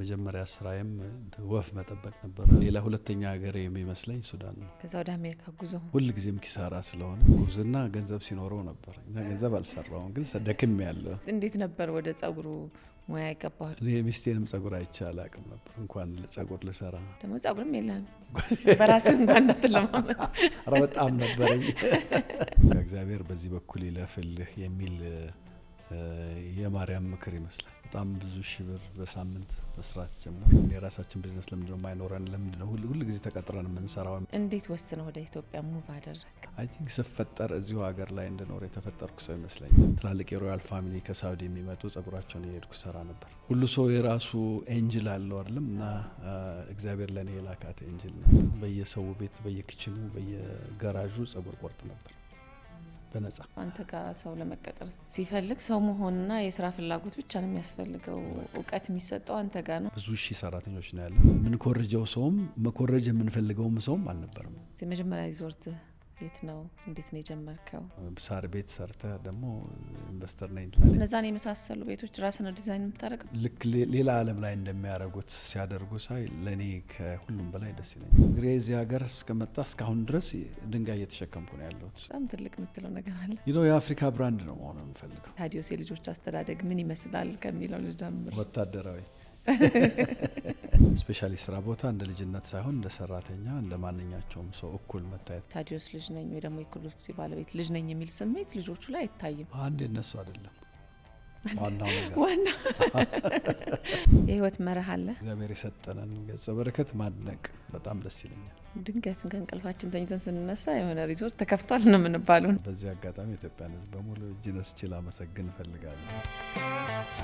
የመጀመሪያ ስራዬም ወፍ መጠበቅ ነበር። ሌላ ሁለተኛ ሀገር የሚመስለኝ ሱዳን ነው። ከዛ ወደ አሜሪካ ጉዞ ሁሉ ጊዜም ኪሳራ ስለሆነ ጉብዝና ገንዘብ ሲኖረው ነበር እና ገንዘብ አልሰራውም፣ ግን ሰደክም ያለው። እንዴት ነበር ወደ ጸጉሩ ሙያ የገባው? ሚስቴንም ጸጉር አይቼ አላቅም ነበር እንኳን ጸጉር ልሰራ። ደግሞ ጸጉርም የለም በራስህ እንኳን እንዳትለማመድ። ኧረ በጣም ነበረኝ። እግዚአብሔር በዚህ በኩል ይለፍልህ የሚል የማርያም ምክር ይመስላል። በጣም ብዙ ሺህ ብር በሳምንት መስራት ጀመር። የራሳችን ቢዝነስ ለምንድነው የማይኖረን? ለምንድነው ሁሉ ጊዜ ተቀጥረን የምንሰራው? እንዴት ወስነህ ወደ ኢትዮጵያ ሙቭ አደረግ? አይ ቲንክ ስፈጠር እዚሁ ሀገር ላይ እንድኖር የተፈጠርኩ ሰው ይመስለኛል። ትላልቅ የሮያል ፋሚሊ ከሳውዲ የሚመጡ ጸጉራቸውን እየሄድኩ ሰራ ነበር። ሁሉ ሰው የራሱ ኤንጅል አለው አይደለም? እና እግዚአብሔር ለኔ የላካት ኤንጅል ናት። በየሰው ቤት፣ በየኪችኑ፣ በየጋራዡ ጸጉር ቆርጥ ነበር በነጻ። አንተ ጋር ሰው ለመቀጠር ሲፈልግ ሰው መሆንና የስራ ፍላጎት ብቻ ነው የሚያስፈልገው። እውቀት የሚሰጠው አንተ ጋር ነው። ብዙ ሺህ ሰራተኞች ነው ያለን። ምን ኮረጀው ሰውም መኮረጅ የምንፈልገውም ሰውም አልነበረም። የመጀመሪያ ሪዞርት የት ነው? እንዴት ነው የጀመርከው? ሳር ቤት ሰርተ ደግሞ ኢንቨስተር ነኝ ትላለህ። እነዛን የመሳሰሉ ቤቶች ራስን ዲዛይን የምታደርገው ልክ ሌላ ዓለም ላይ እንደሚያደርጉት ሲያደርጉ ሳይ ለኔ ከሁሉም በላይ ደስ ይለኛል። እንግዲህ እዚህ ሀገር እስከመጣ እስካሁን ድረስ ድንጋይ እየተሸከምኩ ነው ያለሁት። በጣም ትልቅ የምትለው ነገር አለ። የአፍሪካ ብራንድ ነው መሆን የምፈልገው። ታዲዮስ የልጆች አስተዳደግ ምን ይመስላል ከሚለው ልጀምር። ወታደራዊ ስፔሻሊ ስራ ቦታ እንደ ልጅነት ሳይሆን እንደ ሰራተኛ እንደ ማንኛቸውም ሰው እኩል መታየት። ታዲዮስ ልጅ ነኝ ወይ ደግሞ የክሩስቲ ባለቤት ልጅ ነኝ የሚል ስሜት ልጆቹ ላይ አይታይም። አንድ እነሱ አይደለም ዋናው ነገር። ዋና የህይወት መርህ አለ። እግዚአብሔር የሰጠንን ገጸ በረከት ማድነቅ በጣም ደስ ይለኛል። ድንገት ከእንቅልፋችን ተኝተን ስንነሳ የሆነ ሪዞርት ተከፍቷል ነው የምንባለው። በዚህ አጋጣሚ ኢትዮጵያን ሕዝብ በሙሉ እጅ ነስቼ ላመሰግን እፈልጋለሁ።